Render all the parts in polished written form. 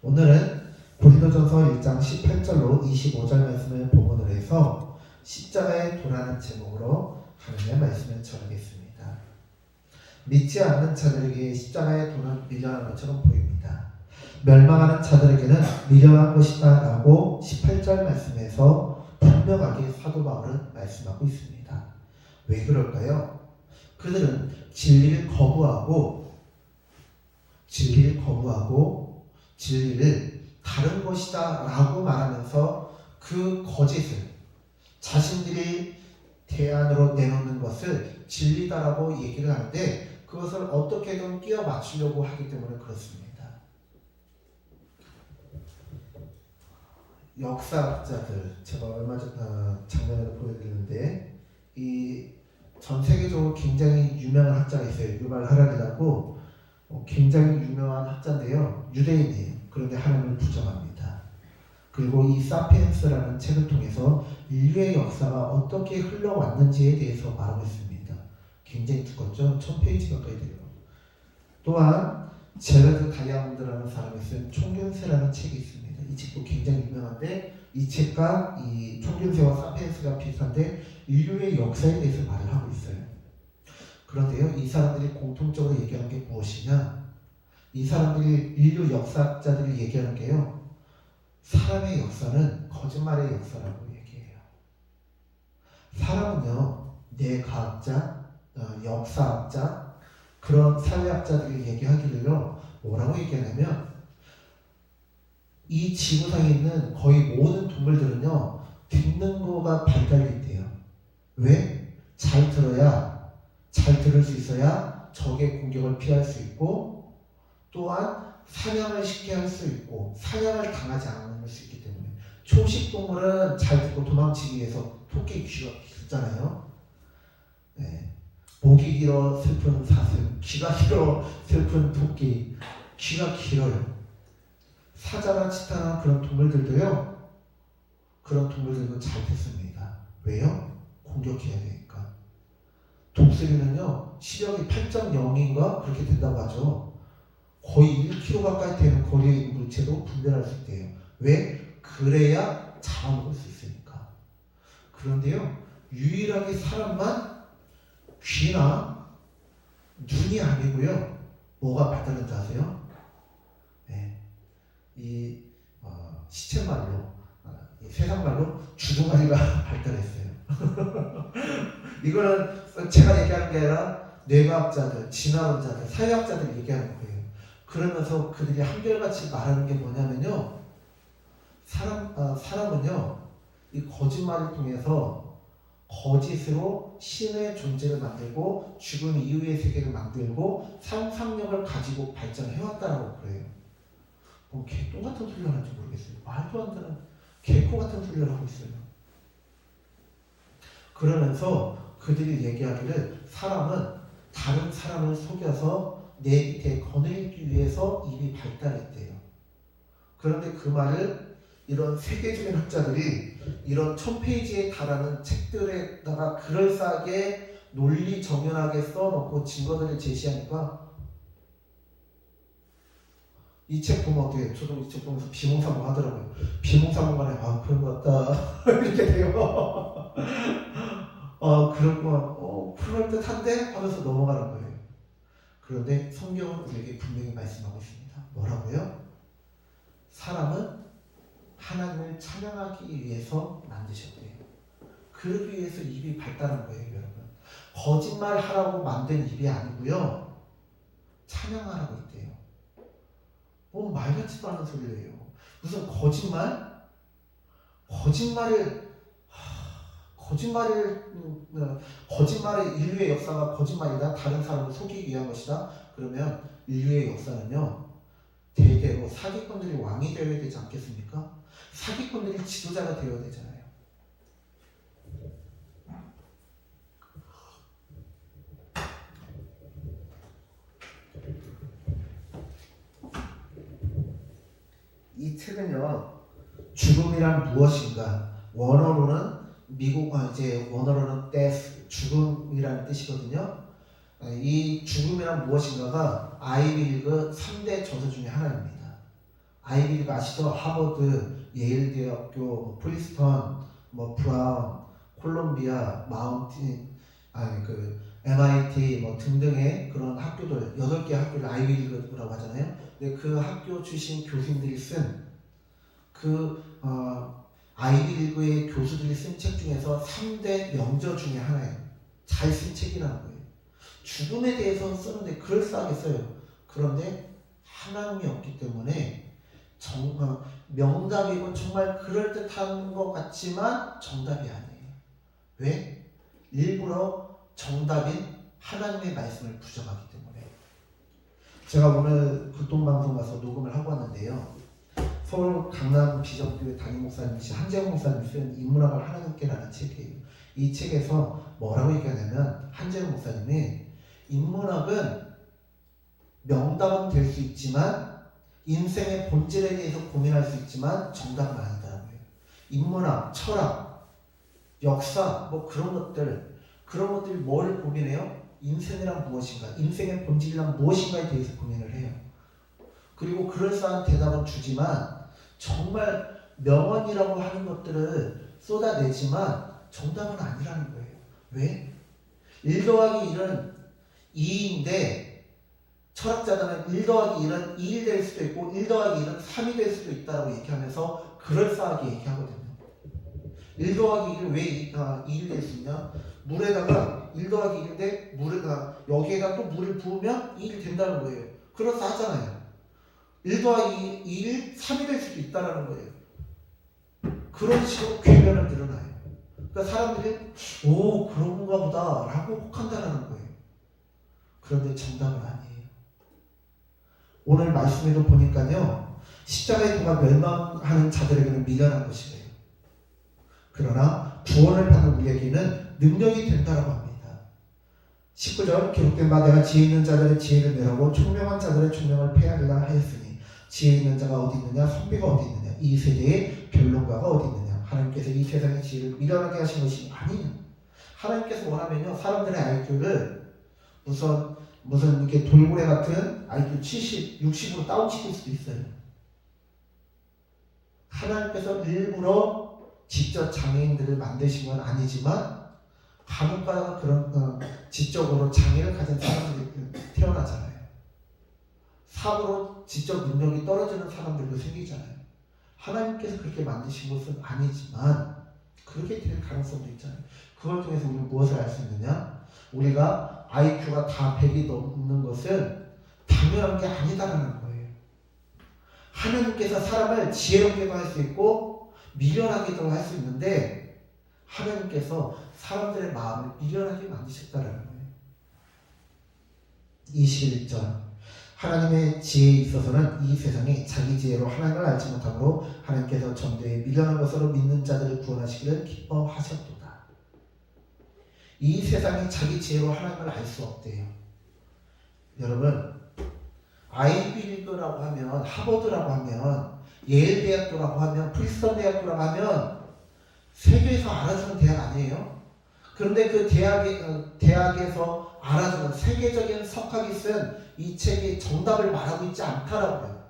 오늘은 고린도전서 1장 18절로 25절 말씀을 본문으로 해서 십자가의 도라는 제목으로 하나님의 말씀을 전하겠습니다. 믿지 않는 자들에게 십자가의 도는 미련한 것처럼 보입니다. 멸망하는 자들에게는 미련한 것이다 라고 18절 말씀에서 분명하게 사도 바울은 말씀하고 있습니다. 왜 그럴까요? 그들은 진리를 거부하고 진리를 다른 것이다 라고 말하면서 그 거짓을 자신들이 대안으로 내놓는 것을 진리다라고 얘기를 하는데 그것을 어떻게든 끼워 맞추려고 하기 때문에 그렇습니다. 역사학자들, 제가 얼마 전 작년에 보여드렸는데 이 전 세계적으로 굉장히 유명한 학자가 있어요. 유발 하라리라고 굉장히 유명한 학자인데요. 유대인이에요. 그런데 하나님을 부정합니다. 그리고 이 사피엔스라는 책을 통해서 인류의 역사가 어떻게 흘러왔는지에 대해서 말하고 있습니다. 굉장히 두껍죠? 1000페이지 가까이 돼요. 또한 제라드 다이아몬드라는 사람이 쓴 총균세라는 책이 있습니다. 이 책도 굉장히 유명한데 이 책과 이 총균세와 사피엔스가 비슷한데 인류의 역사에 대해서 말을 하고 있어요. 그런데요, 이 사람들이 공통적으로 얘기하는 게 무엇이냐? 이 사람들이 인류 역사학자들이 얘기하는 게요, 사람의 역사는 거짓말의 역사라고 얘기해요. 사람은요, 뇌과학자, 역사학자, 그런 사회학자들이 얘기하기를요, 뭐라고 얘기하냐면 이 지구상에 있는 거의 모든 동물들은요, 듣는 거가 발달돼 있대요. 왜? 잘 들을 수 있어야 적의 공격을 피할 수 있고 또한 사냥을 쉽게 할 수 있고 사냥을 당하지 않을 수 있기 때문에 초식 동물은 잘 듣고 도망치기 위해서 토끼 귀가 길잖아요. 네. 목이 길어 슬픈 사슴, 귀가 길어 슬픈 토끼, 귀가 길어요. 사자나 치타나 그런 동물들도요, 그런 동물들도 잘 듣습니다. 왜요? 공격해야 되니까. 독수리는요, 시력이 8.0인가 그렇게 된다고 하죠. 거의 1km 가까이 되는 거리에 있는 물체도 분별할 수 있대요. 왜? 그래야 잡아먹을 수 있으니까. 그런데요, 유일하게 사람만 귀나 눈이 아니고요, 뭐가 발달한지 아세요? 네. 이 시체말로, 세상말로 주둥아리가 발달했어요. 이거는 제가 얘기하는 게 아니라 뇌과학자들, 진화론자들, 사회학자들이 얘기하는 거예요. 그러면서 그들이 한결같이 말하는 게 뭐냐면요, 사람은요, 이 거짓말을 통해서 거짓으로 신의 존재를 만들고 죽음 이후의 세계를 만들고 상상력을 가지고 발전해왔다라고 그래요. 뭐 개똥 같은 소리를 하는지 모르겠어요. 말도 안 되는 개코 같은 소리를 하고 있어요. 그러면서 그들이 얘기하기를 사람은 다른 사람을 속여서 내 밑에 거느리기 위해서 입이 발달했대요. 그런데 그 말을 이런 세계적인 학자들이 이런 1000페이지에 달하는 책들에다가 그럴싸하게 논리 정연하게 써놓고 증거들을 제시하니까 이 책 보면 어떻게, 저도 이 책 보면서 비몽사몽 하더라고요. 비몽사몽간에 그런 것 같다 이렇게 돼요. 그렇구나. 그럴듯한데? 하면서 넘어가는 거예요. 그런데 성경은 우리에게 분명히 말씀하고 있습니다. 뭐라고요? 사람은 하나님을 찬양하기 위해서 만드셨대요. 그러기 위해서 입이 발달한 거예요, 여러분. 거짓말 하라고 만든 입이 아니고요, 찬양하라고 있대요. 뭐 말 같지도 않은 소리예요. 무슨 거짓말의 인류의 역사가 거짓말이다. 다른 사람을 속이기 위한 것이다. 그러면 인류의 역사는요, 대대로 사기꾼들이 왕이 되어야 되지 않겠습니까? 사기꾼들이 지도자가 되어야 되잖아요. 이 책은요, 죽음이란 무엇인가, 원어로는 원어로는 death, 죽음이라는 뜻이거든요. 이 죽음이란 무엇인가가 아이비 리그 3대 저서 중에 하나입니다. 아이비리그 아시죠? 하버드, 예일대학교, 프린스턴, 뭐 브라운, 콜롬비아, MIT 뭐 등등의 그런 학교들 8개 학교를 아이비리그라고 하잖아요. 근데 그 학교 출신 교수님들이 쓴 아이비리그의 교수들이 쓴 책 중에서 3대 명저 중에 하나예요. 잘 쓴 책이라는 거예요. 죽음에 대해서 쓰는데 그럴싸하게 써요. 그런데 하나님이 없기 때문에 정말 명답이고 정말 그럴듯한 것 같지만 정답이 아니에요. 왜? 일부러 정답인 하나님의 말씀을 부정하기 때문에. 제가 오늘 극동방송 가서 녹음을 하고 왔는데요. 서울 강남 비전교회 담임 목사님이신 한재홍 목사님이 쓴 인문학을 하나님께라는 책이에요. 이 책에서 뭐라고 얘기하냐면 한재홍 목사님이 인문학은 명답은 될 수 있지만 인생의 본질에 대해서 고민할 수 있지만 정답은 아니다라고 해요. 인문학, 철학, 역사 뭐 그런 것들이 뭘 고민해요? 인생이란 무엇인가, 인생의 본질이란 무엇인가에 대해서 고민을 해요. 그리고 그럴싸한 대답은 주지만 정말 명언이라고 하는 것들을 쏟아내지만 정답은 아니라는 거예요. 왜? 1 더하기 1은 2인데 철학자들은 1 더하기 1은 2일 될 수도 있고 1 더하기 1은 3이 될 수도 있다고 얘기하면서 그럴싸하게 얘기하거든요. 1 더하기 1은 왜 2일 될 수 있냐? 물에다가 1 더하기 1인데 여기에다 또 물을 부으면 2일 된다는 거예요. 그럴싸하잖아요. 1 더하기 2일 3이 될 수도 있다는 거예요. 그런 식으로 궤변을 늘어나요. 그러니까 사람들이 그런가 보다 라고 혹한다는 거예요. 그런데 정답은 아니에요. 오늘 말씀에도 보니까요, 십자가의 도가 멸망하는 자들에게는 미련한 것이래요. 그러나 구원을 받는 우리에게는 능력이 된다라고 합니다. 19절 기록된 바 내가 지혜 있는 자들의 지혜를 멸하고 총명한 자들의 총명을 폐하리라 하였으니 지혜 있는 자가 어디 있느냐, 선비가 어디 있느냐, 이 세대의 변론가가 어디 있느냐. 하나님께서 이 세상의 지혜를 미련하게 하신 것이 아니냐. 하나님께서 원하면요, 사람들의 IQ를 무슨 이렇게 돌고래 같은 IQ 70, 60으로 다운시킬 수도 있어요. 하나님께서 일부러 직접 장애인들을 만드신 건 아니지만 간혹가다가 그런 지적으로 장애를 가진 사람들이 태어나잖아요. 사고로 지적 능력이 떨어지는 사람들도 생기잖아요. 하나님께서 그렇게 만드신 것은 아니지만 그렇게 될 가능성도 있잖아요. 그걸 통해서 우리는 무엇을 알 수 있느냐? 우리가 IQ가 다 100이 넘는 것은 당연한 게 아니다라는 거예요. 하나님께서 사람을 지혜롭게도 할 수 있고 미련하게도 할 수 있는데 하나님께서 사람들의 마음을 미련하게 만드셨다라는 거예요. 21절 하나님의 지혜에 있어서는 이 세상이 자기 지혜로 하나님을 알지 못하므로 하나님께서 전도에 미련한 것으로 믿는 자들을 구원하시기를 기뻐하셨도다. 이 세상이 자기 지혜로 하나님을 알 수 없대요. 여러분, 아이비리그라고 하면, 하버드라고 하면, 예일대학교라고 하면, 프린스턴 대학교라고 하면 세계에서 알아주는 대학 아니에요? 그런데 그 대학에서 알아주는 세계적인 석학이 쓴 이 책이 정답을 말하고 있지 않다라고요.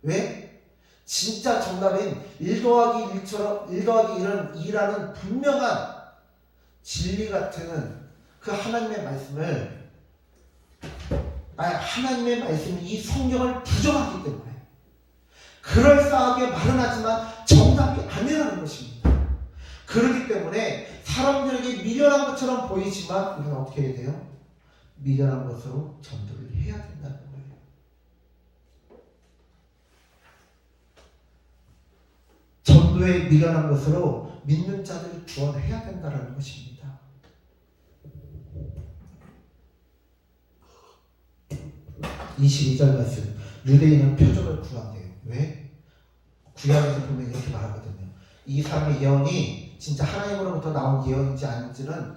왜? 진짜 정답인 1 더하기 1처럼 1 더하기 1은 2라는 분명한 진리 같은 그 하나님의 말씀을 하나님의 말씀이 이 성경을 부정하기 때문에 그럴싸하게 말은 하지만 정답이 아니라는 것입니다. 그렇기 때문에 사람들에게 미련한 것처럼 보이지만 우리는 어떻게 해야 돼요? 미련한 것으로 전도를 해야 된다는 거예요. 전도에 미련한 것으로 믿는 자들을 구원해야 된다는 것입니다. 22절 말씀 유대인은 표적을 구한대요. 왜? 구약에서 보면 이렇게 말하거든요. 이 사람의 예언이 진짜 하나님으로부터 나온 예언인지 아닌지는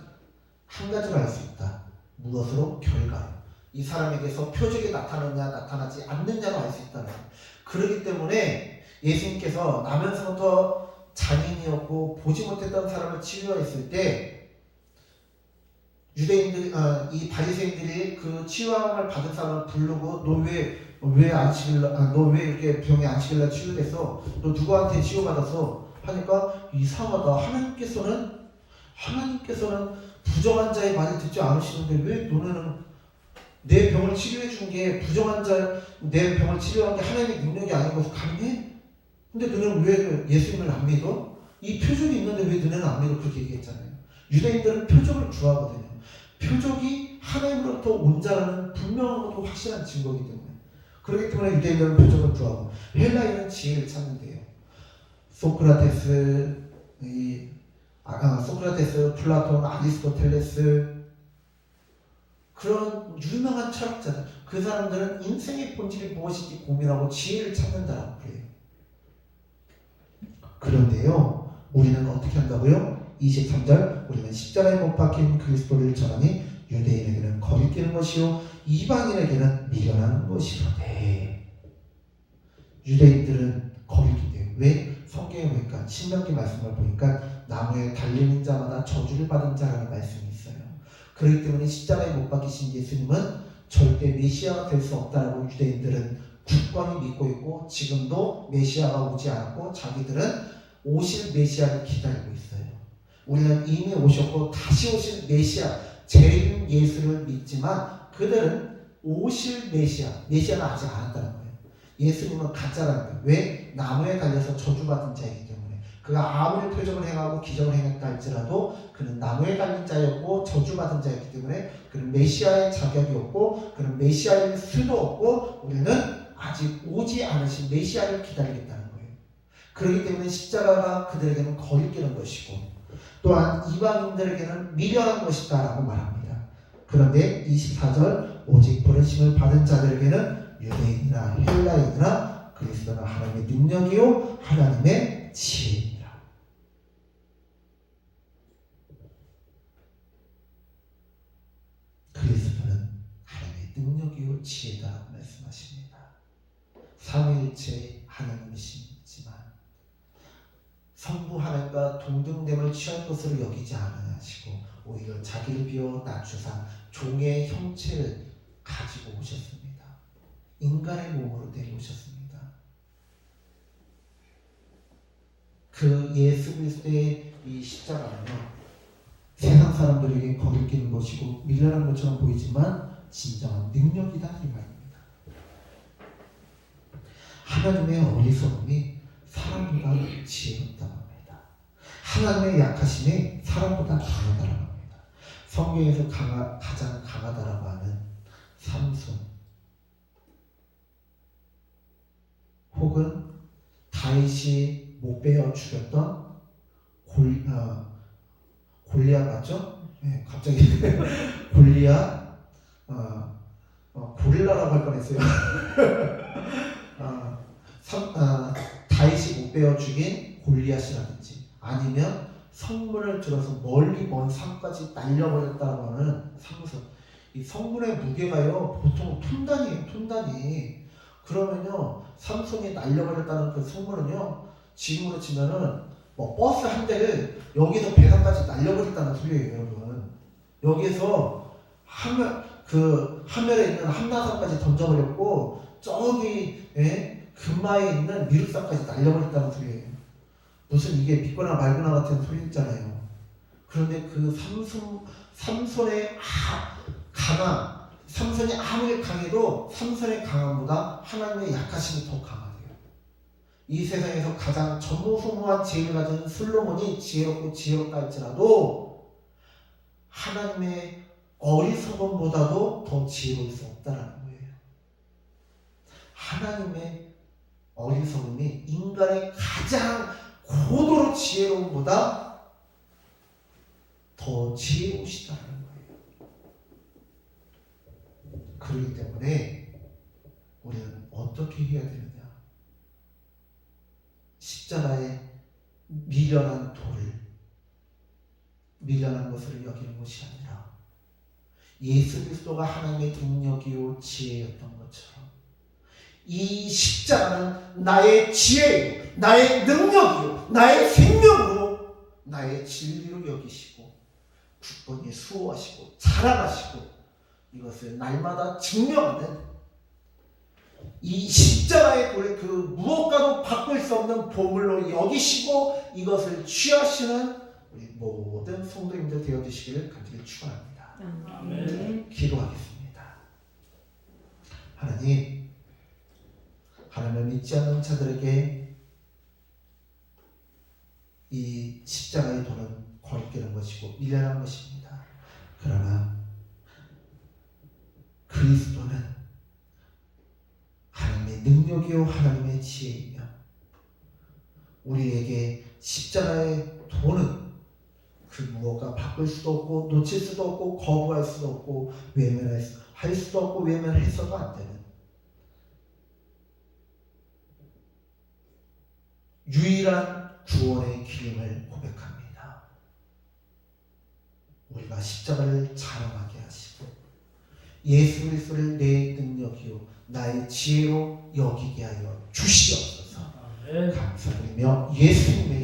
한 가지로 알 수 있다. 무엇으로? 결과로. 이 사람에게서 표적이 나타나느냐 나타나지 않느냐로 알 수 있다는 거예요. 그렇기 때문에 예수님께서 나면서부터 장애인이었고 보지 못했던 사람을 치유했을 때 유대인들, 이 바리새인들이 그 치유함을 받은 사람을 부르고 너 왜 왜 너 왜 이렇게 병이 안식일날 치유됐어? 너 누구한테 치유받았어? 하니까 이상하다. 하나님께서는 부정한 자의 말을 듣지 않으시는데 왜 너네는 내 병을 치료해 준 게 내 병을 치료한 게 하나님의 능력이 아닌 것을 가능해? 근데 너는 왜 예수님을 안 믿어? 이 표적이 있는데 왜 너네는 안 믿어? 그렇게 얘기했잖아요. 유대인들은 표적을 좋아하거든요. 표적이 하나님으로부터 온 자라는 분명한 것도 확실한 증거이기 때문에. 그렇기 때문에 유대인들은 표적을 좋아하고 헬라인은 지혜를 찾는데요. 소크라테스, 플라톤, 아리스토텔레스 그런 유명한 철학자들, 그 사람들은 인생의 본질이 무엇인지 고민하고 지혜를 찾는다라고 그래요. 그런데요, 우리는 어떻게 한다고요? 23절, 우리는 십자가에 못 박힌 그리스도를 전하니 유대인에게는 거리끼는 것이요 이방인에게는 미련한 것이로되. 유대인들은 거리낀대요. 왜? 성경에 보니까 신명기 말씀을 보니까 나무에 달리는 자마다 저주를 받은 자라는 말씀이 있어요. 그렇기 때문에 십자가에 못 박히신 예수님은 절대 메시아가 될 수 없다라고 유대인들은 굳건히 믿고 있고, 지금도 메시아가 오지 않았고 자기들은 오실 메시아를 기다리고 있어요. 우리는 이미 오셨고 다시 오실 메시아, 재림 예수를 믿지만 그들은 오실 메시아는 아직 안 왔다는 거예요. 예수님은 가짜라는 거예요. 왜? 나무에 달려서 저주받은 자이기 때문에. 그가 아무리 표적을 행하고 기적을 행했다 할지라도 그는 나무에 달린 자였고 저주받은 자였기 때문에 그는 메시아의 자격이 없고 그는 메시아의 수도 없고, 우리는 아직 오지 않으신 메시아를 기다리겠다는 거예요. 그렇기 때문에 십자가가 그들에게는 거리끼는 것이고 또한 이방인들에게는 미련한 것이다 라고 말합니다. 그런데 24절, 오직 부르심을 받은 자들에게는 유대인이나 헬라인이나 그리스도는 하나님의 능력이요 하나님의 지혜입니다. 그리스도는 하나님의 능력이요 지혜다라고 말씀하십니다. 삼위일체 하나님이시지만 성부 하나님과 동등됨을 취할 것으로 여기지 않으시고 오히려 자기를 비워 낮추사 종의 형체를 가지고 오셨습니다. 인간의 몸으로 내려오셨습니다. 그 예수 그리스도의 이 십자가는요, 세상 사람들에게 거리끼는 것이고 미련한 것처럼 보이지만 진정한 능력이다 이 말입니다. 하나님의 어리석음이 사람보다 지혜롭다고 합니다. 하나님의 약하심이 사람보다 강하다고 합니다. 성경에서 가장 강하다라고 하는 삼손, 혹은 다윗이 못 베어 죽였던 골리앗 맞죠? 네, 갑자기 골리앗, 고릴라라고 할 뻔했어요. 다윗이 못 베어 죽인 골리앗이라든지, 아니면 성문을 들어서 멀리 먼 산까지 날려버렸다고 하는 삼손. 이 성문의 무게가요 보통 톤단이에요. 톤단이. 그러면요 삼손이 날려버렸다는 그 성문은요 지금으로 치면은 뭐 버스 한 대를 여기서 배산까지 날려버렸다는 소리예요, 여러분. 여기서 하늘에 있는 한라산까지 던져버렸고 저기 금마에 있는 미륵산까지 날려버렸다는 소리예요. 무슨 이게 믿거나 말거나 같은 소리 있잖아요. 그런데 그 삼손의 강함, 삼손이 아무리 강해도 삼손의 강함보다 하나님의 약하심이 더 강하대요. 이 세상에서 가장 전무후무한 지혜를 가진 솔로몬이 지혜롭다 할지라도 하나님의 어리석음보다도 더 지혜로울 수 없다라는 거예요. 하나님의 어리석음이 인간의 가장 고도로 지혜로움보다 더 지혜로우시다는 거예요. 그렇기 때문에 우리는 어떻게 해야 되느냐? 십자가의 미련한 것을 여기는 것이 아니라 예수 그리스도가 하나님의 능력이요 지혜였던 것처럼 이 십자가는 나의 지혜요, 나의 능력이요, 나의 생명으로, 나의 진리로 여기시고 굳건히 수호하시고 자랑하시고 이것을 날마다 증명하는 이 십자가의 도를 그 무엇과도 바꿀 수 없는 보물로 여기시고 이것을 취하시는 우리 모든 성도님들 되어주시기를 간절히 축원합니다. 아멘. 기도하겠습니다. 하나님을 믿지 않는 자들에게 이 십자가의 도는 거리끼는 것이고 미련한 것입니다. 그러나 그리스도는 하나님의 능력이요 하나님의 지혜이며 우리에게 십자가의 도는 그 무엇과 바꿀 수도 없고 놓칠 수도 없고 거부할 수도 없고 외면할 수도 없고 외면해서도 안 되는 유일한 구원의 길임을 고백합니다. 우리가 십자가를 자랑하게 하시고 예수 그리스도를 내 능력이요 나의 지혜로 여기게 하여 주시옵소서. 감사드리며 예수님의